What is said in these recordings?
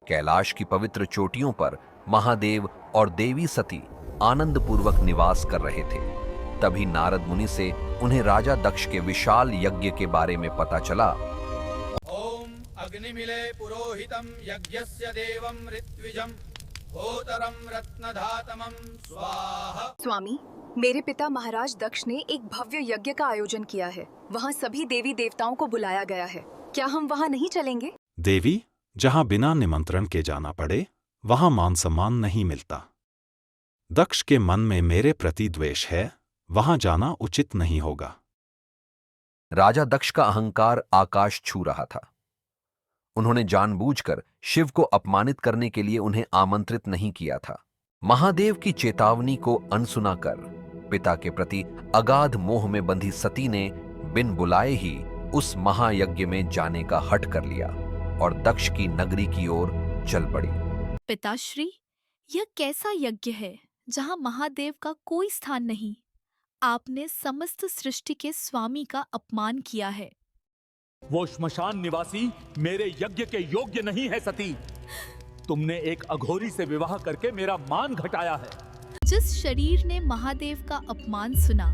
कैलाश की पवित्र चोटियों पर महादेव और देवी सती आनंद पूर्वक निवास कर रहे थे। तभी नारद मुनि से उन्हें राजा दक्ष के विशाल यज्ञ के बारे में पता चला। ओम अग्निमिले पुरोहितम यज्ञस्य देवम ऋत्विजम होतरम रत्नधातमं स्वाहा। स्वामी, मेरे पिता महाराज दक्ष ने एक भव्य यज्ञ का आयोजन किया है। वहाँ सभी देवी देवताओं को बुलाया गया है। क्या हम वहाँ नहीं चलेंगे? देवी, जहाँ बिना निमंत्रण के जाना पड़े वहाँ मान सम्मान नहीं मिलता। दक्ष के मन में मेरे प्रति द्वेष है, वहाँ जाना उचित नहीं होगा। राजा दक्ष का अहंकार आकाश छू रहा था। उन्होंने जानबूझकर शिव को अपमानित करने के लिए उन्हें आमंत्रित नहीं किया था। महादेव की चेतावनी को अनसुना कर पिता के प्रति अगाध मोह में बंधी सती ने बिन बुलाए ही उस महायज्ञ में जाने का हठ कर लिया और दक्ष की नगरी की ओर चल पड़ी। पिताश्री, यह कैसा यज्ञ है जहाँ महादेव का कोई स्थान नहीं। आपने समस्त सृष्टि के स्वामी का अपमान किया है। वो श्मशान निवासी मेरे यज्ञ के योग्य नहीं है सती। तुमने एक अघोरी से विवाह करके मेरा मान घटाया है। जिस शरीर ने महादेव का अपमान सुना,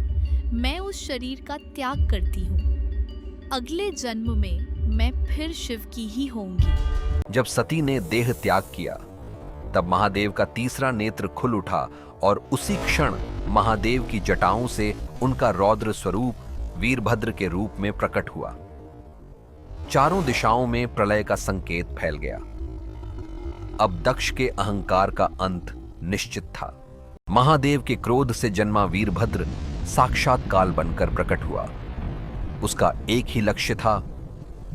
मैं उस शरीर का त्याग करती हूँ। अगले जन्म में मैं फिर शिव की ही होंगी। जब सती ने देह त्याग किया तब महादेव का तीसरा नेत्र खुल उठा और उसी क्षण महादेव की जटाओं से उनका रौद्र स्वरूप वीरभद्र के रूप में प्रकट हुआ। चारों दिशाओं में प्रलय का संकेत फैल गया। अब दक्ष के अहंकार का अंत निश्चित था। महादेव के क्रोध से जन्मा वीरभद्र साक्षात काल बनकर प्रकट हुआ। उसका एक ही लक्ष्य था,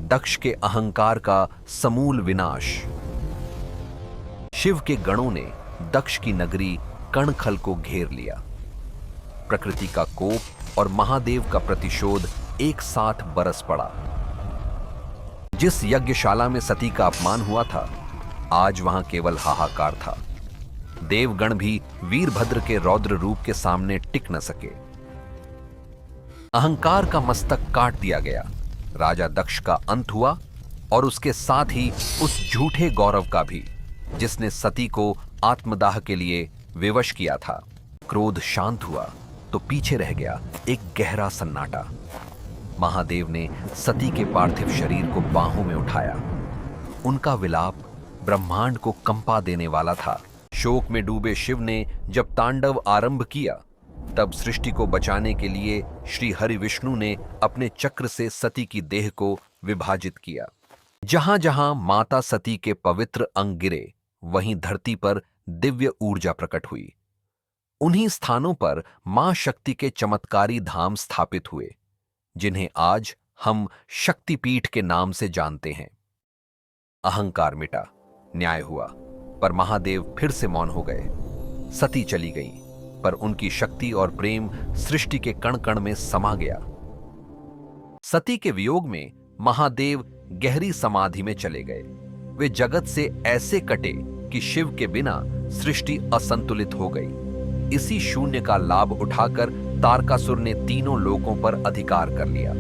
दक्ष के अहंकार का समूल विनाश। शिव के गणों ने दक्ष की नगरी कणखल को घेर लिया। प्रकृति का कोप और महादेव का प्रतिशोध एक साथ बरस पड़ा। जिस यज्ञशाला में सती का अपमान हुआ था, आज वहां केवल हाहाकार था। देवगण भी वीरभद्र के रौद्र रूप के सामने टिक न सके। अहंकार का मस्तक काट दिया गया। राजा दक्ष का अंत हुआ और उसके साथ ही उस झूठे गौरव का भी, जिसने सती को आत्मदाह के लिए विवश किया था। क्रोध शांत हुआ तो पीछे रह गया एक गहरा सन्नाटा। महादेव ने सती के पार्थिव शरीर को बाहों में उठाया। उनका विलाप ब्रह्मांड को कंपा देने वाला था। शोक में डूबे शिव ने जब तांडव आरंभ किया, तब सृष्टि को बचाने के लिए श्री हरि विष्णु ने अपने चक्र से सती की देह को विभाजित किया। जहां जहां माता सती के पवित्र अंग गिरे, वहीं धरती पर दिव्य ऊर्जा प्रकट हुई। उन्हीं स्थानों पर मां शक्ति के चमत्कारी धाम स्थापित हुए, जिन्हें आज हम शक्तिपीठ के नाम से जानते हैं। अहंकार मिटा, न्याय हुआ, पर महादेव फिर से मौन हो गए। सती चली गई, पर उनकी शक्ति और प्रेम सृष्टि के कण कण में समा गया। सती के वियोग में महादेव गहरी समाधि में चले गए। वे जगत से ऐसे कटे कि शिव के बिना सृष्टि असंतुलित हो गई। इसी शून्य का लाभ उठाकर तारकासुर ने तीनों लोकों पर अधिकार कर लिया।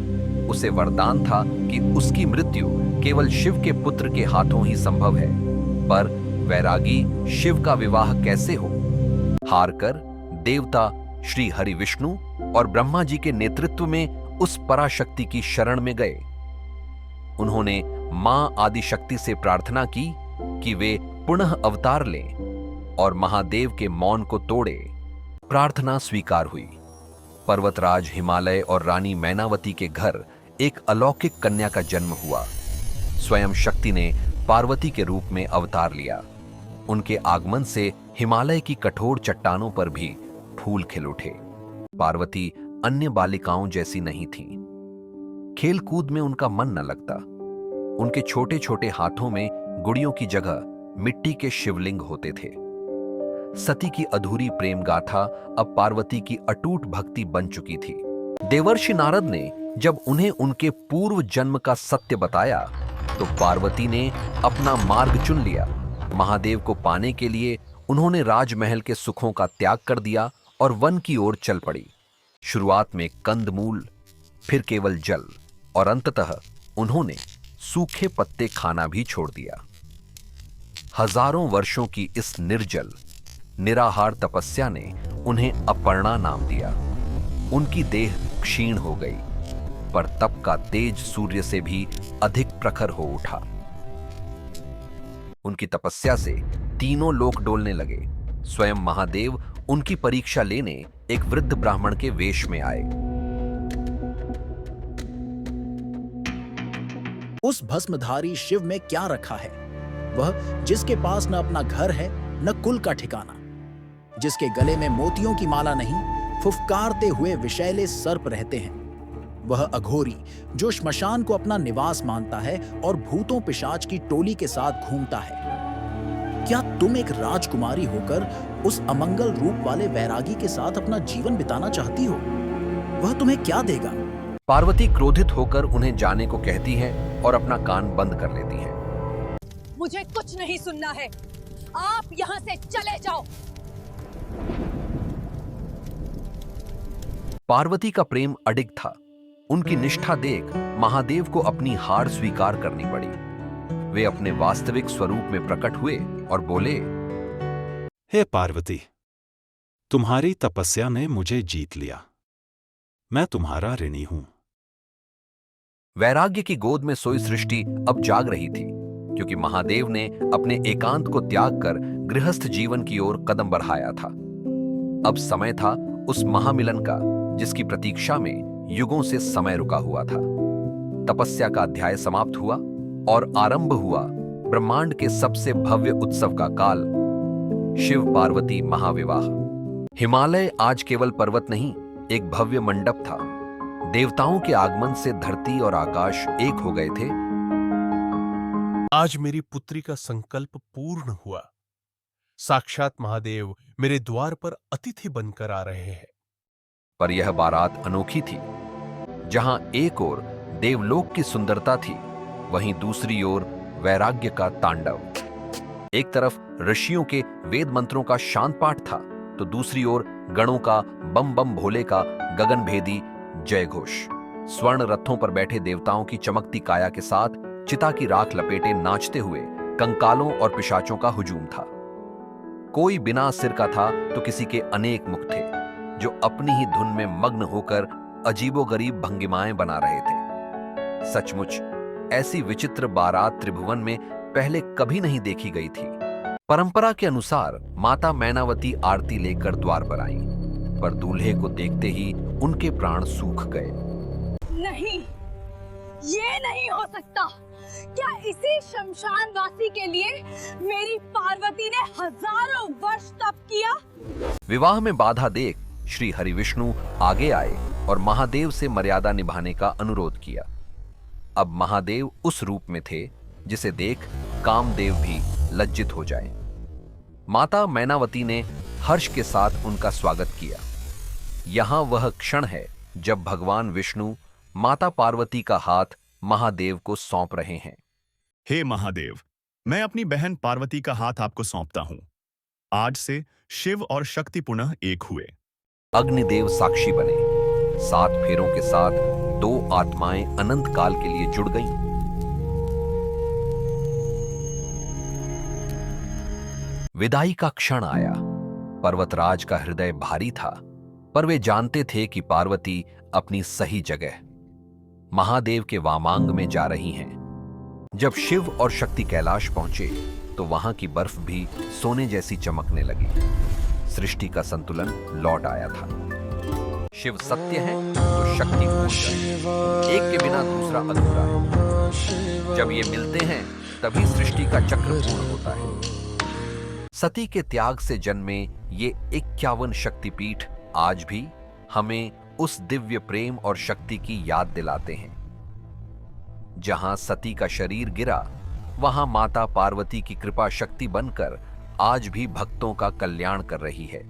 उसे वरदान था कि उसकी मृत्यु केवल शिव के पुत्र के हाथों ही संभव है। पर वैरागी शिव का विवाह कैसे हो? हारकर देवता श्री हरि विष्णु और ब्रह्मा जी के नेतृत्व में उस पराशक्ति की शरण में गए। उन्होंने मां आदिशक्ति से प्रार्थना की कि वे पुनः अवतार लें और महादेव के मौन को तोड़े। प्रार्थना स्वीकार हुई। पर्वतराज हिमालय और रानी मैनावती के घर एक अलौकिक कन्या का जन्म हुआ। स्वयं शक्ति ने पार्वती के रूप में अवतार लिया। उनके आगमन से हिमालय की कठोर चट्टानों पर भी फूल खिल उठे। पार्वती अन्य बालिकाओं जैसी नहीं थी। खेल कूद में उनका मन न लगता। उनके छोटे छोटे हाथों में गुड़ियों की जगह मिट्टी के शिवलिंग होते थे। सती की अधूरी प्रेम गाथा अब पार्वती की अटूट भक्ति बन चुकी थी। देवर्षि नारद ने जब उन्हें उनके पूर्व जन्म का सत्य बताया, तो पार्वती ने अपना मार्ग चुन लिया। महादेव को पाने के लिए उन्होंने राजमहल के सुखों का त्याग कर दिया और वन की ओर चल पड़ी। शुरुआत में कंदमूल, फिर केवल जल और अंततः उन्होंने सूखे पत्ते खाना भी छोड़ दिया। हजारों वर्षों की इस निर्जल निराहार तपस्या ने उन्हें अपर्णा नाम दिया। उनकी देह क्षीण हो गई, पर तप का तेज सूर्य से भी अधिक प्रखर हो उठा। उनकी तपस्या से तीनों लोक डोलने लगे। स्वयं महादेव उनकी परीक्षा लेने एक वृद्ध ब्राह्मण के वेश में आए। उस भस्मधारी शिव में क्या रखा है, वह जिसके पास न अपना घर है न कुल का ठिकाना, जिसके गले में मोतियों की माला नहीं, फुफकारते हुए विषैले सर्प रहते हैं। वह अघोरी जो श्मशान को अपना निवास मानता है और भूतों पिशाच की टोली के साथ घूमता है। क्या तुम एक राजकुमारी होकर उस अमंगल रूप वाले वैरागी के साथ अपना जीवन बिताना चाहती हो? वह तुम्हें क्या देगा? पार्वती क्रोधित होकर उन्हें जाने को कहती है और अपना कान बंद कर लेती है। मुझे कुछ नहीं सुनना है, आप यहाँ से चले जाओ। पार्वती का प्रेम अडिग था। उनकी निष्ठा देख महादेव को अपनी हार स्वीकार करनी पड़ी। वे अपने वास्तविक स्वरूप में प्रकट हुए और बोले, हे पार्वती, तुम्हारी तपस्या ने मुझे जीत लिया। मैं तुम्हारा ऋणी हूं। वैराग्य की गोद में सोई सृष्टि अब जाग रही थी, क्योंकि महादेव ने अपने एकांत को त्याग कर गृहस्थ जीवन की ओर कदम बढ़ाया था। अब समय था उस महामिलन का, जिसकी प्रतीक्षा में युगों से समय रुका हुआ था। तपस्या का अध्याय समाप्त हुआ और आरंभ हुआ ब्रह्मांड के सबसे भव्य उत्सव का काल, शिव पार्वती महाविवाह। हिमालय आज केवल पर्वत नहीं, एक भव्य मंडप था। देवताओं के आगमन से धरती और आकाश एक हो गए थे। आज मेरी पुत्री का संकल्प पूर्ण हुआ। साक्षात महादेव मेरे द्वार पर अतिथि बनकर आ रहे हैं। पर यह बारात अनोखी थी। जहां एक ओर देवलोक की सुंदरता थी, वहीं दूसरी ओर वैराग्य का तांडव। एक तरफ ऋषियों के वेद मंत्रों का शांत पाठ था, तो दूसरी ओर गणों का बम बम भोले का गगनभेदी जय घोष। स्वर्ण रथों पर बैठे देवताओं की चमकती काया के साथ चिता की राख लपेटे नाचते हुए कंकालों और पिशाचों का हुजूम था। कोई बिना सिर का था तो किसी के अनेक मुख थे, जो अपनी ही धुन में मग्न होकर अजीबोगरीब भंगिमाएं बना रहे थे। सचमुच ऐसी विचित्र बारात त्रिभुवन में पहले कभी नहीं देखी गई थी। परंपरा के अनुसार माता मैनावती आरती लेकर द्वार पर आईं, पर दूल्हे को देखते ही उनके प्राण सूख गए। नहीं, ये नहीं हो सकता। क्या इसी शमशानवासी के लिए मेरी पार्वती ने हजारों वर्ष तप किया? विवाह में बाधा देख श्री हरिविष्णु आगे आए और महादेव से मर्यादा निभाने का अनुरोध किया। अब महादेव उस रूप में थे जिसे देख कामदेव भी लज्जित हो जाए। माता मैनावती ने हर्ष के साथ उनका स्वागत किया। यहां वह क्षण है जब भगवान विष्णु माता पार्वती का हाथ महादेव को सौंप रहे हैं। हे महादेव, मैं अपनी बहन पार्वती का हाथ आपको सौंपता हूं। आज से शिव और शक्ति पुनः एक हुए। अग्निदेव साक्षी बने। 7 फेरों के साथ 2 आत्माएं अनंत काल के लिए जुड़ गईं। विदाई का क्षण आया। पर्वतराज का हृदय भारी था, पर वे जानते थे कि पार्वती अपनी सही जगह महादेव के वामांग में जा रही हैं। जब शिव और शक्ति कैलाश पहुंचे तो वहां की बर्फ भी सोने जैसी चमकने लगी। सृष्टि का संतुलन लौट आया था। शिव सत्य है तो शक्ति पूर्ण। एक के बिना दूसरा अधूरा है। जब ये मिलते हैं तभी सृष्टि का चक्र पूर्ण होता है। सती के त्याग से जन्मे ये 51 शक्तिपीठ आज भी हमें उस दिव्य प्रेम और शक्ति की याद दिलाते हैं। जहां सती का शरीर गिरा, वहां माता पार्वती की कृपा शक्ति बनकर आज भी भक्तों का कल्याण कर रही है।